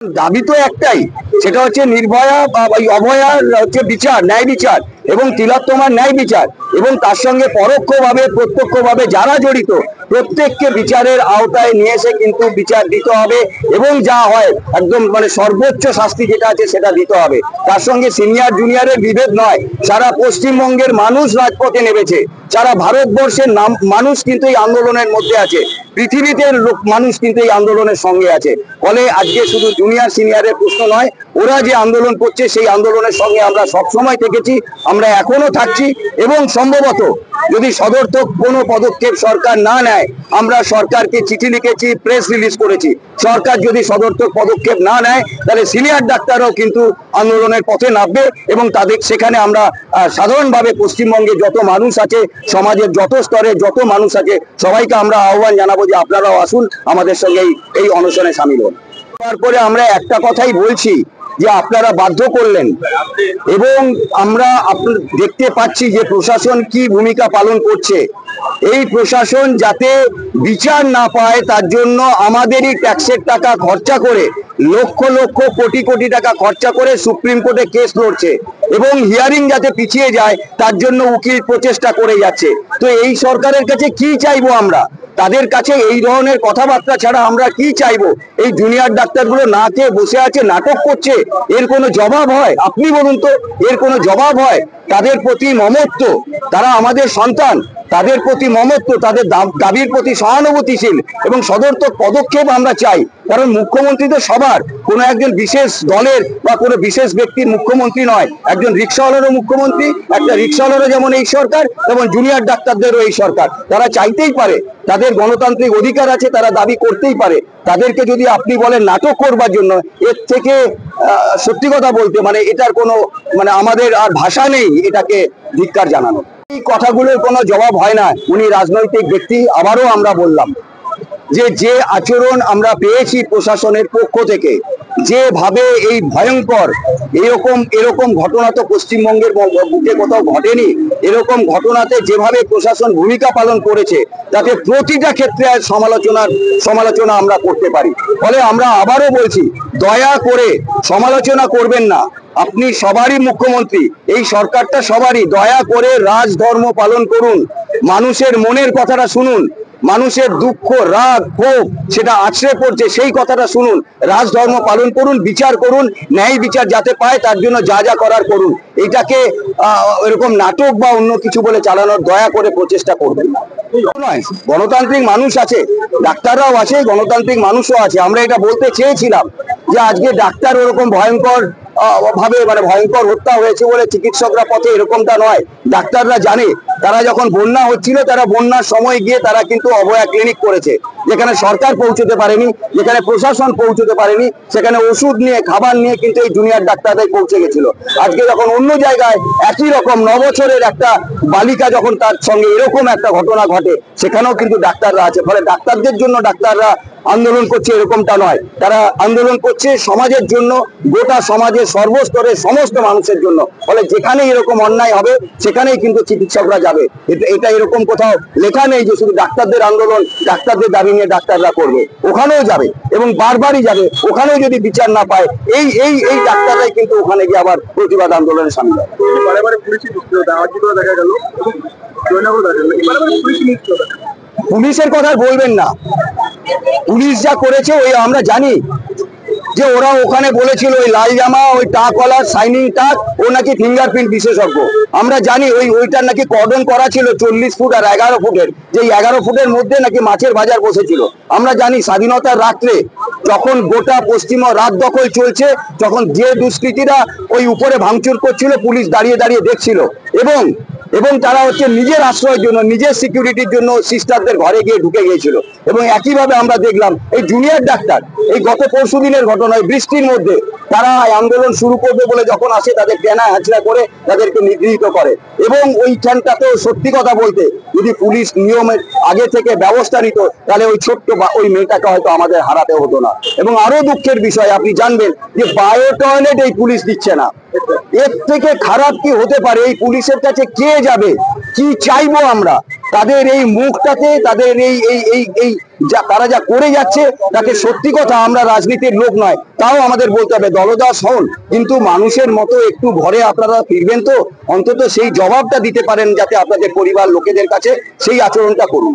দাবি তো একটাই, সেটা হচ্ছে নির্ভয়া বা ওই অভয়ার হচ্ছে বিচার, ন্যায় বিচার এবং তিলোত্তমার ন্যায় বিচার, এবং তার সঙ্গে পরোক্ষভাবে প্রত্যক্ষভাবে যারা জড়িত প্রত্যেককে বিচারের আওতায় নিয়ে এসে কিন্তু বিচার দিতে হবে, এবং যা হয় একদম মানে সর্বোচ্চ শাস্তি যেটা আছে সেটা দিতে হবে। তার সঙ্গে সিনিয়র জুনিয়রের বিভেদ নয়, সারা পশ্চিমবঙ্গের মানুষ রাজপথে নেমেছে, সারা ভারতবর্ষের মানুষ কিন্তু এই আন্দোলনের মধ্যে আছে, পৃথিবীতে মানুষ কিন্তু এই আন্দোলনের সঙ্গে আছে। ফলে আজকে শুধু জুনিয়র সিনিয়রের প্রশ্ন নয়, ওরা যে আন্দোলন করছে সেই আন্দোলনের সঙ্গে আমরা সবসময় থেকেছি, আমরা এখনো থাকছি, এবং সম্ভবত যদি সদর্থক কোনো পদক্ষেপ সরকার না নেয়, আমরা সরকারকে চিঠি লিখেছি, প্রেস রিলিজ করেছি, সরকার যদি সদর্থক পদক্ষেপ না নেয় তাহলে সিনিয়র ডাক্তাররাও কিন্তু আন্দোলনের পথে নামবে, এবং তাদের সেখানে আমরা সাধারণভাবে পশ্চিমবঙ্গে যত মানুষ আছে, সমাজের যত স্তরে যত মানুষ আছে, সবাইকে আমরা আহ্বান জানাবো যে আপনারাও আসুন, আমাদের সঙ্গে এই অনশনে সামিল হন। তারপরে আমরা একটা কথাই বলছি যে আপনারা বাধ্য করলেন, এবং আমরা দেখতে পাচ্ছি যে প্রশাসন কি ভূমিকা পালন করছে। এই প্রশাসন যাতে বিচার না পায় তার জন্য আমাদেরই ট্যাক্সের টাকা খরচা করে, লক্ষ লক্ষ কোটি কোটি টাকা খরচা করে সুপ্রিম কোর্টে কেস লড়ছে, এবং হিয়ারিং যাতে পিছিয়ে যায় তার জন্য উকিল প্রচেষ্টা করে যাচ্ছে। তো এই সরকারের কাছে কি চাইবো আমরা? তাদের কাছে এই ধরনের কথাবার্তা ছাড়া আমরা কি চাইবো? এই জুনিয়র ডাক্তারগুলো না খেয়ে বসে আছে, নাটক করছে, এর কোনো জবাব হয়? আপনি বলুন তো, এর কোনো জবাব হয়? তাদের প্রতি মমত্ব, তারা আমাদের সন্তান, তাদের প্রতি মমত্ব, তাদের দাবির প্রতি সহানুভূতিশীল এবং সদর্থক পদক্ষেপ আমরা চাই। কারণ মুখ্যমন্ত্রী তো সবার, কোনো একজন বিশেষ দলের বা কোনো বিশেষ ব্যক্তির মুখ্যমন্ত্রী নয়, একজন রিক্সাওয়ালারও মুখ্যমন্ত্রী, একটা রিক্সাওয়ালারও যেমন এই সরকার, তেমন জুনিয়র ডাক্তারদেরও এই সরকার। তারা চাইতেই পারে, তাদের গণতান্ত্রিক অধিকার আছে, তারা দাবি করতেই পারে। তাদেরকে যদি আপনি বলেন নাটক করবার জন্য, এর থেকে সত্যি কথা বলতে মানে এটার কোনো মানে আমাদের আর ভাষা নেই এটাকে ধিক্কার জানানো। এই কথাগুলোর কোনো জবাব হয় না। উনি রাজনৈতিক ব্যক্তি, আবারও আমরা বললাম যে আচরণ আমরা পেয়েছি প্রশাসনের পক্ষ থেকে, যেভাবে এই ভয়ঙ্কর এরকম ঘটনা তো পশ্চিমবঙ্গের বুকে কোথাও ঘটেনি। এরকম ঘটনাতে যেভাবে প্রশাসন ভূমিকা পালন করেছে, তাতে প্রতিটা ক্ষেত্রে সমালোচনা আমরা করতে পারি। ফলে আমরা আবারও বলছি, দয়া করে সমালোচনা করবেন না। আপনি সবারই মুখ্যমন্ত্রী, এই সরকারটা সবারই। দয়া করে রাজধর্ম পালন করুন, মানুষের মনের কথাটা শুনুন, মানুষের দুঃখ, রাগ, ক্ষোভ সেটা আছড়ে পড়ছে, সেই কথাটা শুনুন, রাজধর্ম পালন করুন, বিচার করুন, ন্যায় বিচার যাতে পায় তার জন্য যা যা করার করুন। এটাকে এরকম নাটক বা অন্য কিছু বলে চালানোর দয়া করে প্রচেষ্টা করবেন না। নয়, গণতান্ত্রিক মানুষ আছে, ডাক্তাররাও আছে, গণতান্ত্রিক মানুষও আছে। আমরা এটা বলতে চেয়েছিলাম যে আজকে ডাক্তার ওরকম ভয়ঙ্কর ভাবে মানে ভয়ঙ্কর হত্যা হয়েছে বলে চিকিৎসকরা পথে, এরকমটা নয়। ডাক্তাররা জানে, তারা যখন বন্যা হচ্ছিল, তারা বন্যার সময় গিয়ে তারা কিন্তু অভয়া ক্লিনিক করেছে, যেখানে সরকার পৌঁছতে পারেনি, যেখানে প্রশাসন পৌঁছতে পারেনি, সেখানে ওষুধ নিয়ে, খাবার নিয়ে কিন্তু এই জুনিয়র ডাক্তাররাই পৌঁছে গেছিল। আজকে যখন অন্য জায়গায় একই রকম 9 বছরের একটা বালিকা যখন তার সঙ্গে এরকম একটা ঘটনা ঘটে, সেখানেও কিন্তু ডাক্তাররা আছে। ফলে ডাক্তারদের জন্য ডাক্তাররা আন্দোলন করছে এরকমটা নয়, তারা আন্দোলন করছে সমাজের জন্য, গোটা সমাজের সর্বস্তরের সমস্ত মানুষের জন্য। ফলে যেখানে এরকম অন্যায় হবে সেখানেই কিন্তু চিকিৎসকরা যাবে। এটা এরকম কোথাও লেখা নেই যে শুধু ডাক্তারদের আন্দোলন, ডাক্তারদের দাবি নিয়ে ডাক্তাররা করবে, ওখানেও যাবে এবং বারবারই যাবে। ওখানেও যদি বিচার না পায়, এই ডাক্তাররাই কিন্তু ওখানে গিয়ে আবার প্রতিবাদ আন্দোলনে সামিল হবে। পুলিশের কথা বলবেন না, পুলিশ যা করেছে ওই আমরা জানি যে ওরা ওখানে বলেছিল ওই লাল জামা, ওই টাকওয়ালা শাইনিং টাক, ও নাকি ফিঙ্গারপ্রিন্ট বিশেষজ্ঞ। আমরা জানি ওইটার নাকি কর্ডন করা ছিল 40 ফুট আর 11 ফুটের, যে 11 ফুটের মধ্যে নাকি মাছের বাজার বসেছিল। আমরা জানি স্বাধীনতার রাত্রে যখন গোটা পশ্চিম রাত দখল চলছে, যখন যে দুষ্কৃতীরা ওই উপরে ভাঙচুর করছিল, পুলিশ দাঁড়িয়ে দাঁড়িয়ে দেখছিল, এবং তারা হচ্ছে নিজের আশ্রয়ের জন্য, নিজের সিকিউরিটির জন্য সিস্টারদের ঘরে গিয়ে ঢুকে গিয়েছিল। এবং একইভাবে আমরা দেখলাম এই জুনিয়র ডাক্তার, এই গত পরশু দিনের ঘটনায় বৃষ্টির মধ্যে তারা আন্দোলন শুরু করবে বলে যখন আসে, তাদের টেনা হাঁচড়া করে তাদেরকে নিগৃহীত করে। এবং ওইখানটাতেও সত্যি কথা বলতে যদি পুলিশ নিয়মের আগে থেকে ব্যবস্থা নিত, তাহলে ওই ছোট্ট ওই মেয়েটাকে হয়তো আমাদের হারাতে হতো না। এবং আরো দুঃখের বিষয়, আপনি জানবেন যে বায়ো টয়লেট এই পুলিশ দিচ্ছে না। এর থেকে খারাপ কি হতে পারে? এই পুলিশের কাছে কে যাবে? কি চাইবো আমরা? তাদের এই মুখটাতে, তাদের এই তারা যা করে যাচ্ছে, তাকে সত্যি কথা, আমরা রাজনীতির লোক নয়, তাও আমাদের বলতে হবে দলদাস হন, কিন্তু মানুষের মতো একটু ঘরে আপনারা ফিরবেন তো, অন্তত সেই জবাবটা দিতে পারেন যাতে আপনাদের পরিবার লোকেদের কাছে সেই আচরণটা করুন।